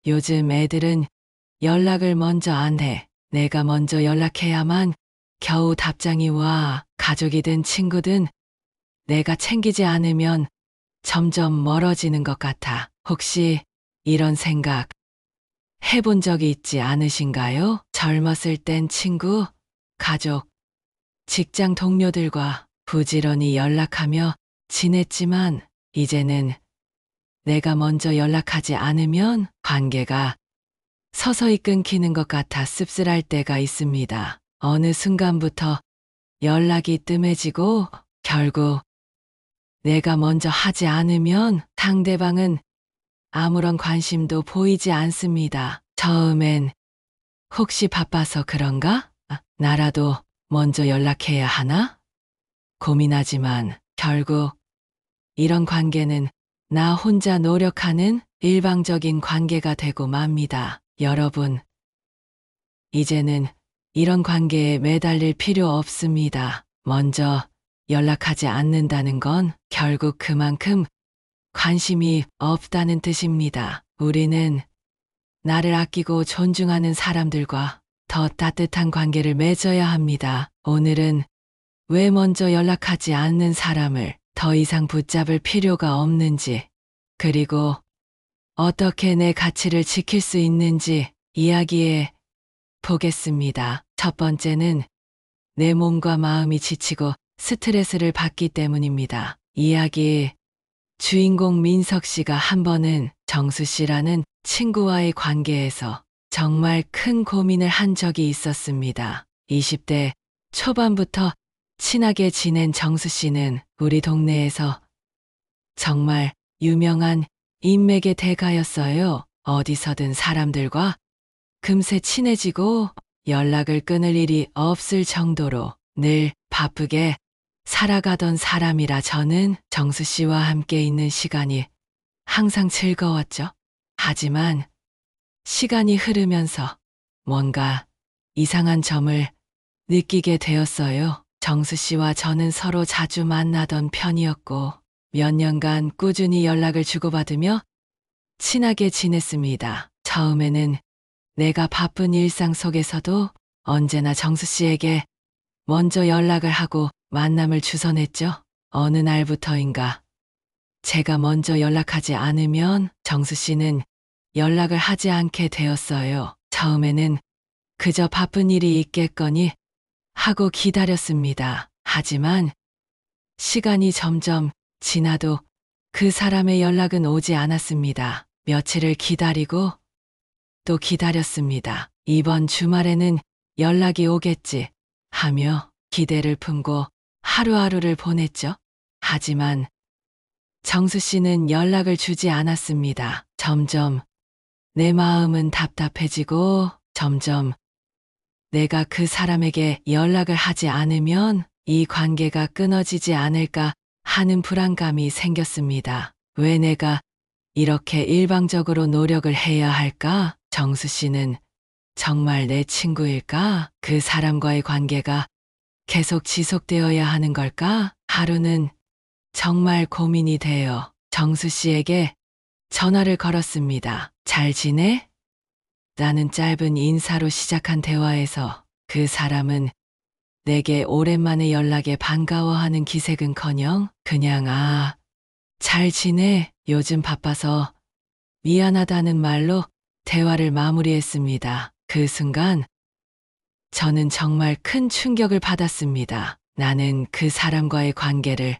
요즘 애들은 연락을 먼저 안 해. 내가 먼저 연락해야만 겨우 답장이 와. 가족이든 친구든 내가 챙기지 않으면 점점 멀어지는 것 같아. 혹시 이런 생각 해본 적이 있지 않으신가요? 젊었을 땐 친구, 가족, 직장 동료들과 부지런히 연락하며 지냈지만 이제는 내가 먼저 연락하지 않으면 관계가 서서히 끊기는 것 같아 씁쓸할 때가 있습니다. 어느 순간부터 연락이 뜸해지고 결국 내가 먼저 하지 않으면 상대방은 아무런 관심도 보이지 않습니다. 처음엔 혹시 바빠서 그런가? 나라도 먼저 연락해야 하나? 고민하지만 결국 이런 관계는 나 혼자 노력하는 일방적인 관계가 되고 맙니다. 여러분, 이제는 이런 관계에 매달릴 필요 없습니다. 먼저 연락하지 않는다는 건 결국 그만큼 관심이 없다는 뜻입니다. 우리는 나를 아끼고 존중하는 사람들과 더 따뜻한 관계를 맺어야 합니다. 오늘은 왜 먼저 연락하지 않는 사람을 더 이상 붙잡을 필요가 없는지, 그리고 어떻게 내 가치를 지킬 수 있는지 이야기해 보겠습니다. 첫 번째는 내 몸과 마음이 지치고 스트레스를 받기 때문입니다. 이야기 주인공 민석 씨가 한 번은 정수 씨라는 친구와의 관계에서 정말 큰 고민을 한 적이 있었습니다. 20대 초반부터 친하게 지낸 정수 씨는 우리 동네에서 정말 유명한 인맥의 대가였어요. 어디서든 사람들과 금세 친해지고 연락을 끊을 일이 없을 정도로 늘 바쁘게 살아가던 사람이라 저는 정수 씨와 함께 있는 시간이 항상 즐거웠죠. 하지만 시간이 흐르면서 뭔가 이상한 점을 느끼게 되었어요. 정수 씨와 저는 서로 자주 만나던 편이었고 몇 년간 꾸준히 연락을 주고받으며 친하게 지냈습니다. 처음에는 내가 바쁜 일상 속에서도 언제나 정수 씨에게 먼저 연락을 하고 만남을 주선했죠. 어느 날부터인가 제가 먼저 연락하지 않으면 정수 씨는 연락을 하지 않게 되었어요. 처음에는 그저 바쁜 일이 있겠거니 하고 기다렸습니다. 하지만 시간이 점점 지나도 그 사람의 연락은 오지 않았습니다. 며칠을 기다리고 또 기다렸습니다. 이번 주말에는 연락이 오겠지 하며 기대를 품고 하루하루를 보냈죠. 하지만 정수 씨는 연락을 주지 않았습니다. 점점 내 마음은 답답해지고 점점 내가 그 사람에게 연락을 하지 않으면 이 관계가 끊어지지 않을까 하는 불안감이 생겼습니다. 왜 내가 이렇게 일방적으로 노력을 해야 할까? 정수 씨는 정말 내 친구일까? 그 사람과의 관계가 계속 지속되어야 하는 걸까? 하루는 정말 고민이 되어 정수 씨에게 전화를 걸었습니다. 잘 지내? 라는 짧은 인사로 시작한 대화에서 그 사람은 내게 오랜만에 연락에 반가워하는 기색은커녕 그냥 잘 지내? 요즘 바빠서 미안하다는 말로 대화를 마무리했습니다. 그 순간 저는 정말 큰 충격을 받았습니다. 나는 그 사람과의 관계를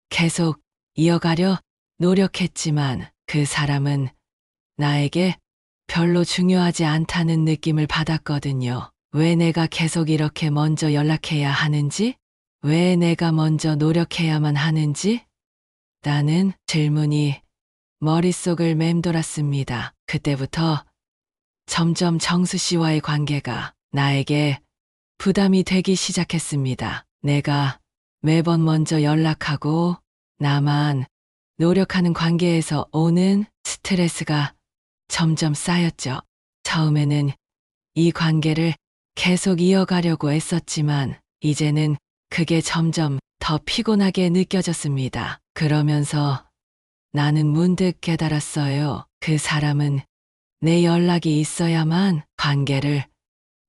계속 이어가려 노력했지만 그 사람은 나에게 별로 중요하지 않다는 느낌을 받았거든요. 왜 내가 계속 이렇게 먼저 연락해야 하는지? 왜 내가 먼저 노력해야만 하는지? 라는 질문이 머릿속을 맴돌았습니다. 그때부터 점점 정수 씨와의 관계가 나에게 부담이 되기 시작했습니다. 내가 매번 먼저 연락하고 나만 노력하는 관계에서 오는 스트레스가 점점 쌓였죠. 처음에는 이 관계를 계속 이어가려고 애썼지만 이제는 그게 점점 더 피곤하게 느껴졌습니다. 그러면서 나는 문득 깨달았어요. 그 사람은 내 연락이 있어야만 관계를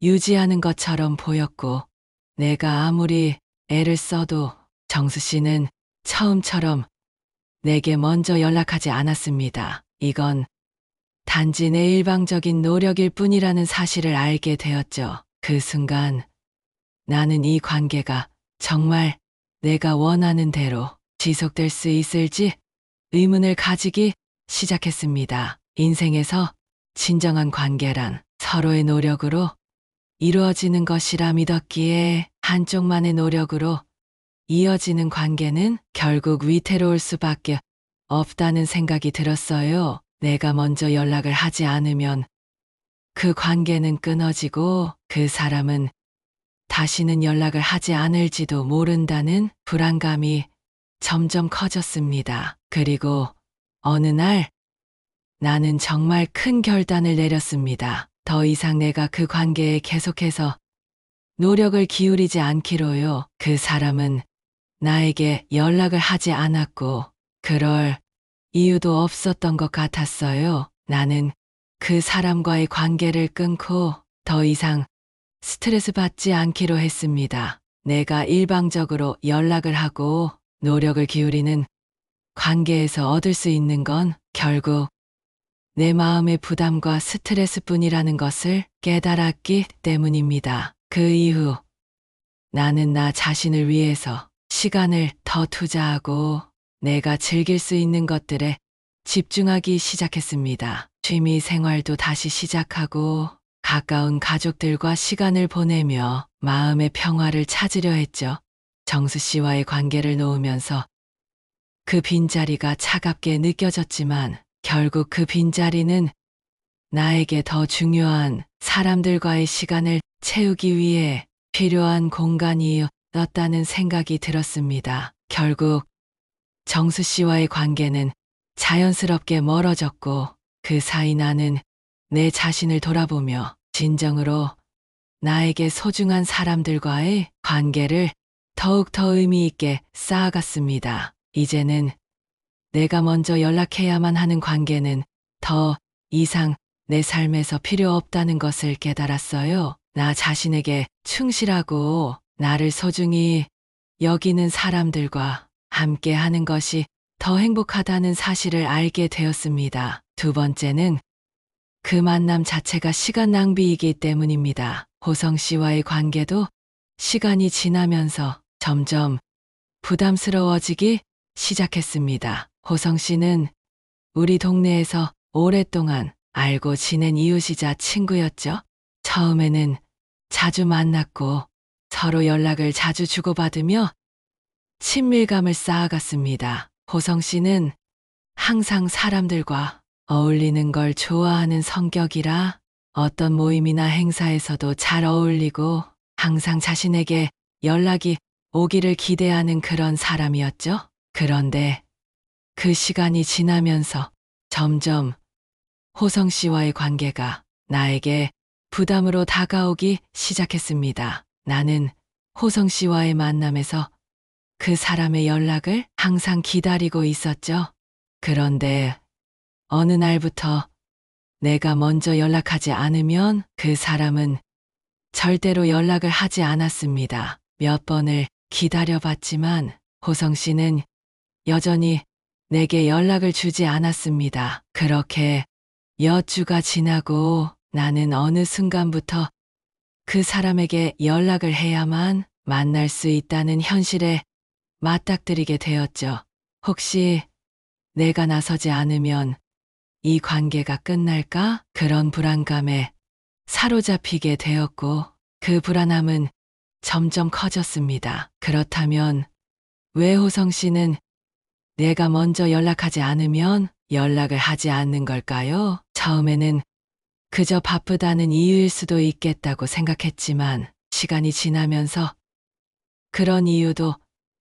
유지하는 것처럼 보였고, 내가 아무리 애를 써도 정수 씨는 처음처럼 내게 먼저 연락하지 않았습니다. 이건 단지 내 일방적인 노력일 뿐이라는 사실을 알게 되었죠. 그 순간 나는 이 관계가 정말 내가 원하는 대로 지속될 수 있을지 의문을 가지기 시작했습니다. 인생에서 진정한 관계란 서로의 노력으로 이루어지는 것이라 믿었기에 한쪽만의 노력으로 이어지는 관계는 결국 위태로울 수밖에 없다는 생각이 들었어요. 내가 먼저 연락을 하지 않으면 그 관계는 끊어지고 그 사람은 다시는 연락을 하지 않을지도 모른다는 불안감이 점점 커졌습니다. 그리고 어느 날 나는 정말 큰 결단을 내렸습니다. 더 이상 내가 그 관계에 계속해서 노력을 기울이지 않기로요. 그 사람은 나에게 연락을 하지 않았고 그럴 이유도 없었던 것 같았어요. 나는 그 사람과의 관계를 끊고 더 이상 스트레스 받지 않기로 했습니다. 내가 일방적으로 연락을 하고 노력을 기울이는 관계에서 얻을 수 있는 건 결국 내 마음의 부담과 스트레스뿐이라는 것을 깨달았기 때문입니다. 그 이후 나는 나 자신을 위해서 시간을 더 투자하고 내가 즐길 수 있는 것들에 집중하기 시작했습니다. 취미 생활도 다시 시작하고 가까운 가족들과 시간을 보내며 마음의 평화를 찾으려 했죠. 정수 씨와의 관계를 놓으면서 그 빈자리가 차갑게 느껴졌지만 결국 그 빈자리는 나에게 더 중요한 사람들과의 시간을 채우기 위해 필요한 공간이었다는 생각이 들었습니다. 결국 정수 씨와의 관계는 자연스럽게 멀어졌고 그 사이 나는 내 자신을 돌아보며 진정으로 나에게 소중한 사람들과의 관계를 더욱더 의미 있게 쌓아갔습니다. 이제는 내가 먼저 연락해야만 하는 관계는 더 이상 내 삶에서 필요 없다는 것을 깨달았어요. 나 자신에게 충실하고 나를 소중히 여기는 사람들과 함께 하는 것이 더 행복하다는 사실을 알게 되었습니다. 두 번째는 그 만남 자체가 시간 낭비이기 때문입니다. 호성 씨와의 관계도 시간이 지나면서 점점 부담스러워지기 시작했습니다. 호성 씨는 우리 동네에서 오랫동안 알고 지낸 이웃이자 친구였죠. 처음에는 자주 만났고 서로 연락을 자주 주고받으며 친밀감을 쌓아갔습니다. 호성 씨는 항상 사람들과 어울리는 걸 좋아하는 성격이라 어떤 모임이나 행사에서도 잘 어울리고 항상 자신에게 연락이 오기를 기대하는 그런 사람이었죠. 그런데 그 시간이 지나면서 점점 호성 씨와의 관계가 나에게 부담으로 다가오기 시작했습니다. 나는 호성 씨와의 만남에서 그 사람의 연락을 항상 기다리고 있었죠. 그런데 어느 날부터 내가 먼저 연락하지 않으면 그 사람은 절대로 연락을 하지 않았습니다. 몇 번을 기다려봤지만 호성 씨는 여전히 내게 연락을 주지 않았습니다. 그렇게 몇 주가 지나고 나는 어느 순간부터 그 사람에게 연락을 해야만 만날 수 있다는 현실에 맞닥뜨리게 되었죠. 혹시 내가 나서지 않으면 이 관계가 끝날까? 그런 불안감에 사로잡히게 되었고 그 불안함은 점점 커졌습니다. 그렇다면 왜 호성 씨는 내가 먼저 연락하지 않으면 연락을 하지 않는 걸까요? 처음에는 그저 바쁘다는 이유일 수도 있겠다고 생각했지만 시간이 지나면서 그런 이유도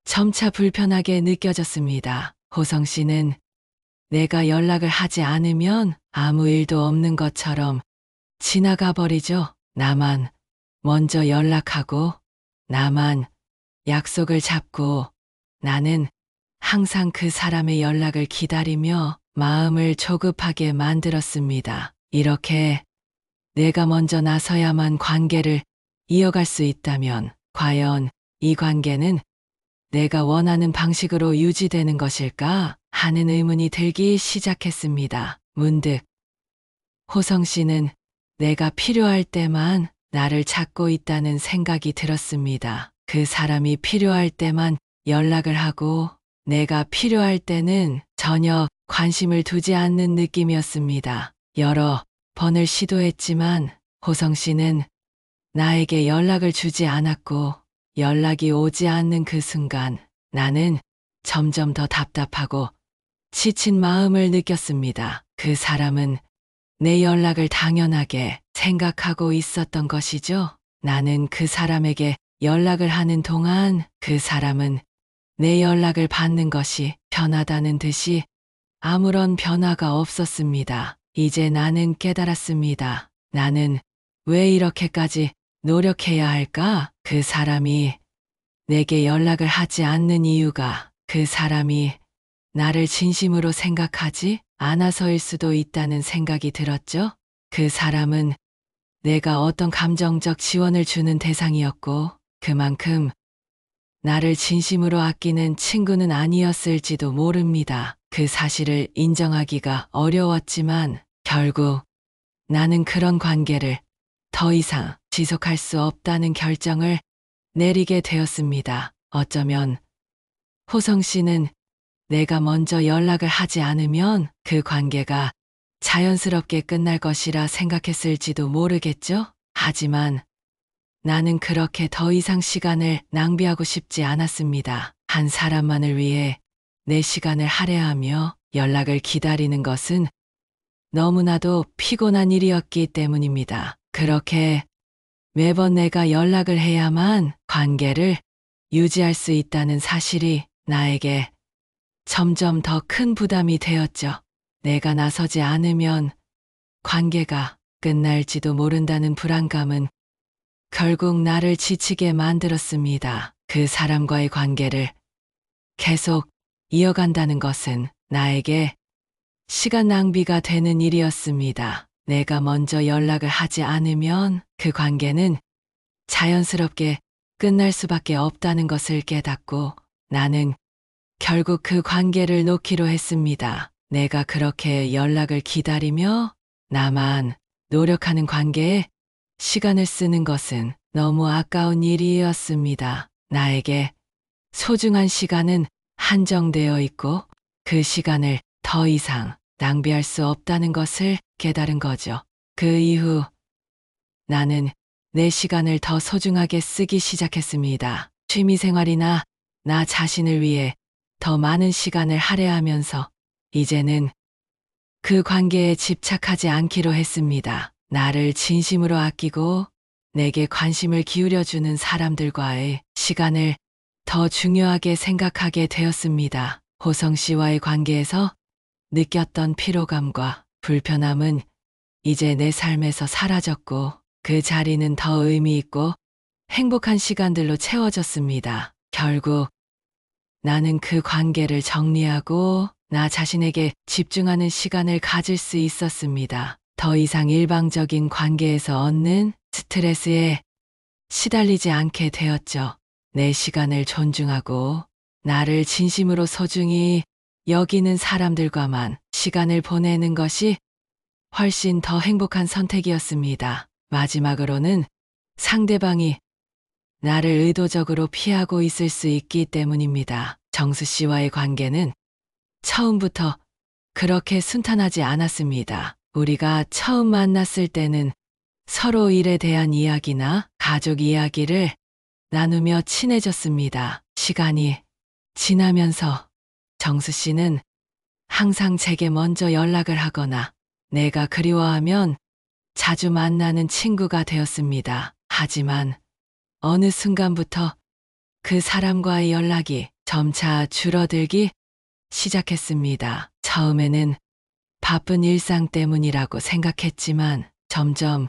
점차 불편하게 느껴졌습니다. 호성 씨는 내가 연락을 하지 않으면 아무 일도 없는 것처럼 지나가 버리죠. 나만 먼저 연락하고 나만 약속을 잡고 나는 항상 그 사람의 연락을 기다리며 마음을 조급하게 만들었습니다. 이렇게 내가 먼저 나서야만 관계를 이어갈 수 있다면 과연 이 관계는 내가 원하는 방식으로 유지되는 것일까 하는 의문이 들기 시작했습니다. 문득 호성 씨는 내가 필요할 때만 나를 찾고 있다는 생각이 들었습니다. 그 사람이 필요할 때만 연락을 하고 내가 필요할 때는 전혀 관심을 두지 않는 느낌이었습니다. 여러 번을 시도했지만 호성 씨는 나에게 연락을 주지 않았고 연락이 오지 않는 그 순간 나는 점점 더 답답하고 지친 마음을 느꼈습니다. 그 사람은 내 연락을 당연하게 생각하고 있었던 것이죠. 나는 그 사람에게 연락을 하는 동안 그 사람은 내 연락을 받는 것이 편하다는 듯이 아무런 변화가 없었습니다. 이제 나는 깨달았습니다. 나는 왜 이렇게까지 노력해야 할까? 그 사람이 내게 연락을 하지 않는 이유가 그 사람이 나를 진심으로 생각하지 않아서일 수도 있다는 생각이 들었죠. 그 사람은 내가 어떤 감정적 지원을 주는 대상이었고 그만큼 나를 진심으로 아끼는 친구는 아니었을지도 모릅니다. 그 사실을 인정하기가 어려웠지만 결국 나는 그런 관계를 더 이상 지속할 수 없다는 결정을 내리게 되었습니다. 어쩌면 호성 씨는 내가 먼저 연락을 하지 않으면 그 관계가 자연스럽게 끝날 것이라 생각했을지도 모르겠죠? 하지만 나는 그렇게 더 이상 시간을 낭비하고 싶지 않았습니다. 한 사람만을 위해 내 시간을 할애하며 연락을 기다리는 것은 너무나도 피곤한 일이었기 때문입니다. 그렇게 매번 내가 연락을 해야만 관계를 유지할 수 있다는 사실이 나에게 점점 더 큰 부담이 되었죠. 내가 나서지 않으면 관계가 끝날지도 모른다는 불안감은 결국 나를 지치게 만들었습니다. 그 사람과의 관계를 계속 이어간다는 것은 나에게 시간 낭비가 되는 일이었습니다. 내가 먼저 연락을 하지 않으면 그 관계는 자연스럽게 끝날 수밖에 없다는 것을 깨닫고 나는 결국 그 관계를 놓기로 했습니다. 내가 그렇게 연락을 기다리며 나만 노력하는 관계에 시간을 쓰는 것은 너무 아까운 일이었습니다. 나에게 소중한 시간은 한정되어 있고 그 시간을 더 이상 낭비할 수 없다는 것을 깨달은 거죠. 그 이후 나는 내 시간을 더 소중하게 쓰기 시작했습니다. 취미생활이나 나 자신을 위해 더 많은 시간을 할애하면서 이제는 그 관계에 집착하지 않기로 했습니다. 나를 진심으로 아끼고 내게 관심을 기울여주는 사람들과의 시간을 더 중요하게 생각하게 되었습니다. 호성 씨와의 관계에서 느꼈던 피로감과 불편함은 이제 내 삶에서 사라졌고 그 자리는 더 의미 있고 행복한 시간들로 채워졌습니다. 결국 나는 그 관계를 정리하고 나 자신에게 집중하는 시간을 가질 수 있었습니다. 더 이상 일방적인 관계에서 얻는 스트레스에 시달리지 않게 되었죠. 내 시간을 존중하고 나를 진심으로 소중히 여기는 사람들과만 시간을 보내는 것이 훨씬 더 행복한 선택이었습니다. 마지막으로는 상대방이 나를 의도적으로 피하고 있을 수 있기 때문입니다. 정수 씨와의 관계는 처음부터 그렇게 순탄하지 않았습니다. 우리가 처음 만났을 때는 서로 일에 대한 이야기나 가족 이야기를 나누며 친해졌습니다. 시간이 지나면서 정수 씨는 항상 제게 먼저 연락을 하거나 내가 그리워하면 자주 만나는 친구가 되었습니다. 하지만 어느 순간부터 그 사람과의 연락이 점차 줄어들기 시작했습니다. 처음에는 바쁜 일상 때문이라고 생각했지만 점점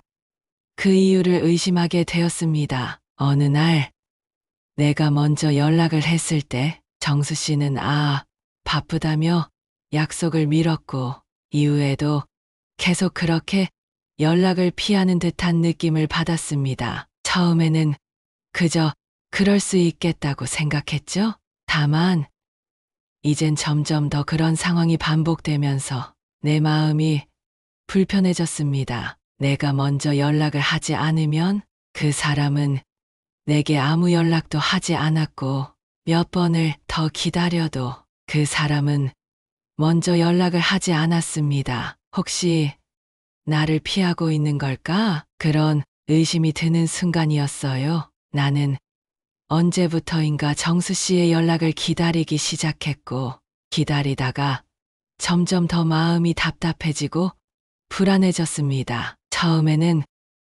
그 이유를 의심하게 되었습니다. 어느 날 내가 먼저 연락을 했을 때 정수 씨는 바쁘다며 약속을 미뤘고 이후에도 계속 그렇게 연락을 피하는 듯한 느낌을 받았습니다. 처음에는 그저 그럴 수 있겠다고 생각했죠. 다만 이젠 점점 더 그런 상황이 반복되면서 내 마음이 불편해졌습니다. 내가 먼저 연락을 하지 않으면 그 사람은 내게 아무 연락도 하지 않았고 몇 번을 더 기다려도 그 사람은 먼저 연락을 하지 않았습니다. 혹시 나를 피하고 있는 걸까? 그런 의심이 드는 순간이었어요. 나는 언제부터인가 정수 씨의 연락을 기다리기 시작했고 기다리다가 점점 더 마음이 답답해지고 불안해졌습니다. 처음에는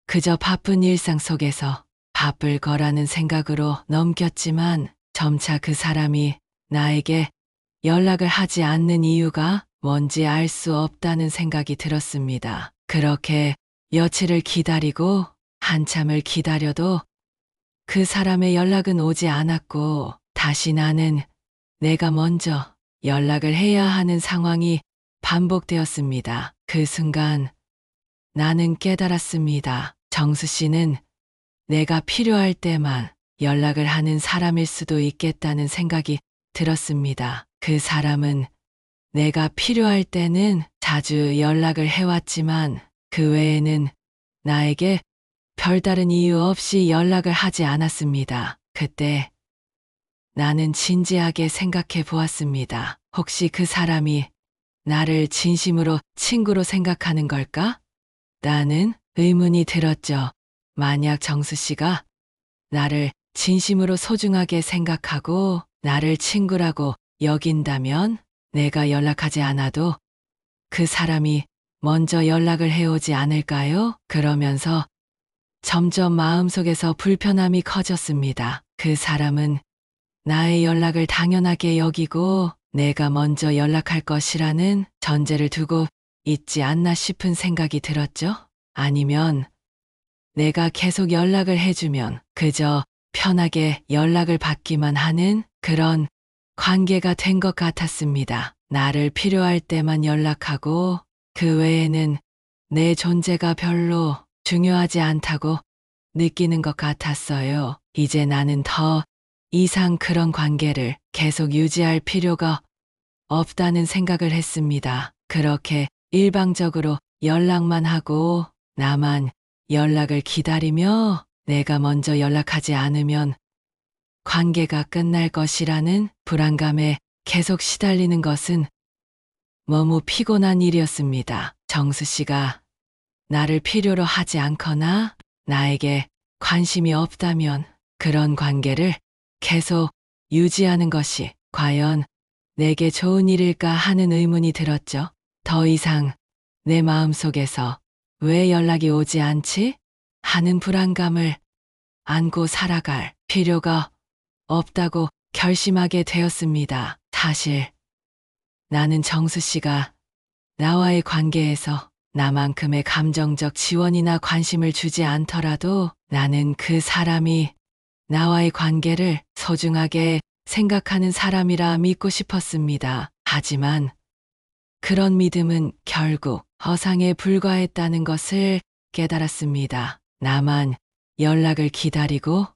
그저 바쁜 일상 속에서 바쁠 거라는 생각으로 넘겼지만 점차 그 사람이 나에게 연락을 하지 않는 이유가 뭔지 알 수 없다는 생각이 들었습니다. 그렇게 며칠을 기다리고 한참을 기다려도 그 사람의 연락은 오지 않았고 다시 나는 내가 먼저 연락을 해야 하는 상황이 반복되었습니다. 그 순간 나는 깨달았습니다. 정수 씨는 내가 필요할 때만 연락을 하는 사람일 수도 있겠다는 생각이 들었습니다. 그 사람은 내가 필요할 때는 자주 연락을 해왔지만 그 외에는 나에게 별다른 이유 없이 연락을 하지 않았습니다. 그때 나는 진지하게 생각해 보았습니다. 혹시 그 사람이 나를 진심으로 친구로 생각하는 걸까? 나는 의문이 들었죠. 만약 정수 씨가 나를 진심으로 소중하게 생각하고 나를 친구라고 여긴다면 내가 연락하지 않아도 그 사람이 먼저 연락을 해오지 않을까요? 그러면서 점점 마음속에서 불편함이 커졌습니다. 그 사람은 나의 연락을 당연하게 여기고 내가 먼저 연락할 것이라는 전제를 두고 있지 않나 싶은 생각이 들었죠. 아니면 내가 계속 연락을 해주면 그저 편하게 연락을 받기만 하는 그런 관계가 된 것 같았습니다. 나를 필요할 때만 연락하고 그 외에는 내 존재가 별로 중요하지 않다고 느끼는 것 같았어요. 이제 나는 더 이상 그런 관계를 계속 유지할 필요가 없다는 생각을 했습니다. 그렇게 일방적으로 연락만 하고 나만 연락을 기다리며 내가 먼저 연락하지 않으면 관계가 끝날 것이라는 불안감에 계속 시달리는 것은 너무 피곤한 일이었습니다. 정수 씨가 나를 필요로 하지 않거나 나에게 관심이 없다면 그런 관계를 계속 유지하는 것이 과연 내게 좋은 일일까 하는 의문이 들었죠. 더 이상 내 마음속에서 왜 연락이 오지 않지? 하는 불안감을 안고 살아갈 필요가 없다고 결심하게 되었습니다. 사실 나는 정수 씨가 나와의 관계에서 나만큼의 감정적 지원이나 관심을 주지 않더라도 나는 그 사람이 나와의 관계를 소중하게 생각하는 사람이라 믿고 싶었습니다. 하지만 그런 믿음은 결국 허상에 불과했다는 것을 깨달았습니다. 나만 연락을 기다리고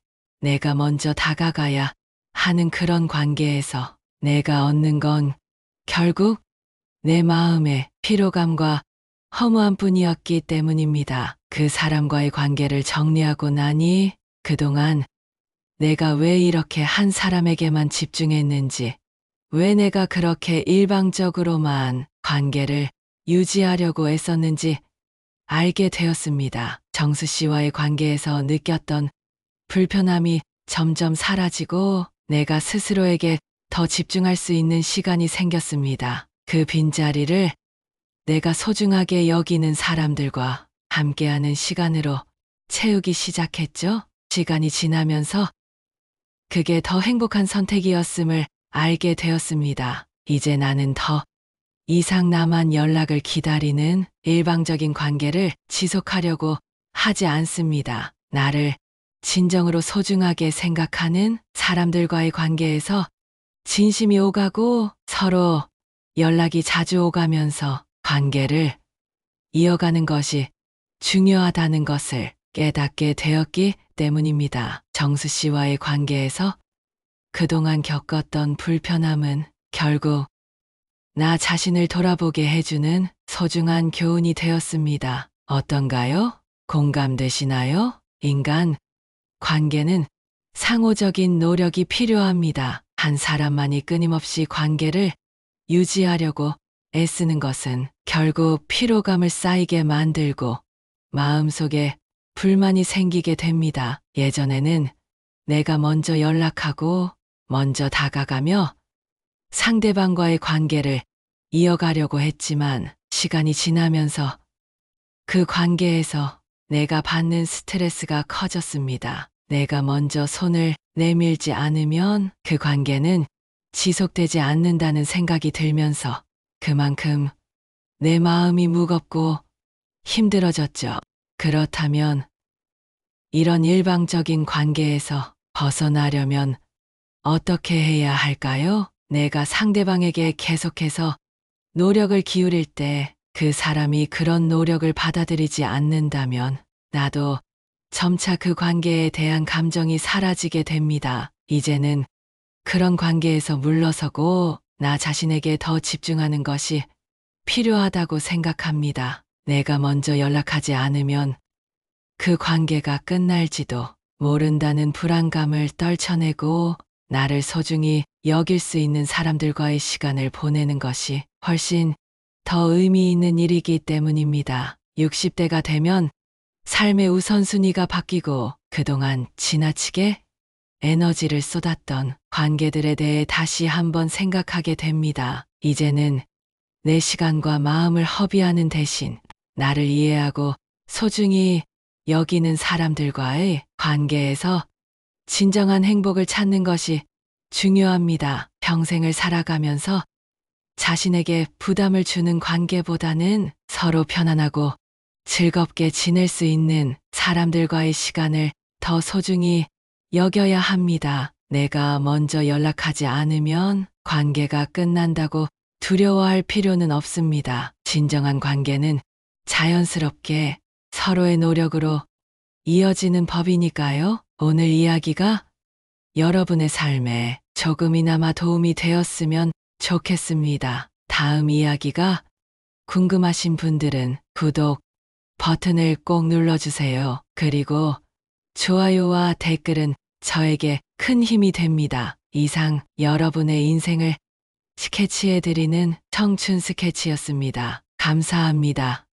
내가 먼저 다가가야 하는 그런 관계에서 내가 얻는 건 결국 내 마음의 피로감과 허무함 뿐이었기 때문입니다. 그 사람과의 관계를 정리하고 나니 그동안 내가 왜 이렇게 한 사람에게만 집중했는지, 왜 내가 그렇게 일방적으로만 관계를 유지하려고 애썼는지 알게 되었습니다. 정수 씨와의 관계에서 느꼈던 불편함이 점점 사라지고 내가 스스로에게 더 집중할 수 있는 시간이 생겼습니다. 그 빈자리를 내가 소중하게 여기는 사람들과 함께하는 시간으로 채우기 시작했죠. 시간이 지나면서 그게 더 행복한 선택이었음을 알게 되었습니다. 이제 나는 더 이상 나만 연락을 기다리는 일방적인 관계를 지속하려고 하지 않습니다. 나를 진정으로 소중하게 생각하는 사람들과의 관계에서 진심이 오가고 서로 연락이 자주 오가면서 관계를 이어가는 것이 중요하다는 것을 깨닫게 되었기 때문입니다. 정수 씨와의 관계에서 그동안 겪었던 불편함은 결국 나 자신을 돌아보게 해주는 소중한 교훈이 되었습니다. 어떤가요? 공감되시나요? 인간 관계는 상호적인 노력이 필요합니다. 한 사람만이 끊임없이 관계를 유지하려고 애쓰는 것은 결국 피로감을 쌓이게 만들고 마음속에 불만이 생기게 됩니다. 예전에는 내가 먼저 연락하고 먼저 다가가며 상대방과의 관계를 이어가려고 했지만 시간이 지나면서 그 관계에서 내가 받는 스트레스가 커졌습니다. 내가 먼저 손을 내밀지 않으면 그 관계는 지속되지 않는다는 생각이 들면서 그만큼 내 마음이 무겁고 힘들어졌죠. 그렇다면 이런 일방적인 관계에서 벗어나려면 어떻게 해야 할까요? 내가 상대방에게 계속해서 노력을 기울일 때 그 사람이 그런 노력을 받아들이지 않는다면 나도 점차 그 관계에 대한 감정이 사라지게 됩니다. 이제는 그런 관계에서 물러서고 나 자신에게 더 집중하는 것이 필요하다고 생각합니다. 내가 먼저 연락하지 않으면 그 관계가 끝날지도 모른다는 불안감을 떨쳐내고 나를 소중히 여길 수 있는 사람들과의 시간을 보내는 것이 훨씬 더 의미 있는 일이기 때문입니다. 60대가 되면 삶의 우선순위가 바뀌고 그동안 지나치게 에너지를 쏟았던 관계들에 대해 다시 한번 생각하게 됩니다. 이제는 내 시간과 마음을 허비하는 대신 나를 이해하고 소중히 여기는 사람들과의 관계에서 진정한 행복을 찾는 것이 중요합니다. 평생을 살아가면서 자신에게 부담을 주는 관계보다는 서로 편안하고 즐겁게 지낼 수 있는 사람들과의 시간을 더 소중히 여겨야 합니다. 내가 먼저 연락하지 않으면 관계가 끝난다고 두려워할 필요는 없습니다. 진정한 관계는 자연스럽게 서로의 노력으로 이어지는 법이니까요. 오늘 이야기가 여러분의 삶에 조금이나마 도움이 되었으면 좋겠습니다. 다음 이야기가 궁금하신 분들은 구독 버튼을 꼭 눌러주세요. 그리고 좋아요와 댓글은 저에게 큰 힘이 됩니다. 이상 여러분의 인생을 스케치해드리는 청춘 스케치였습니다. 감사합니다.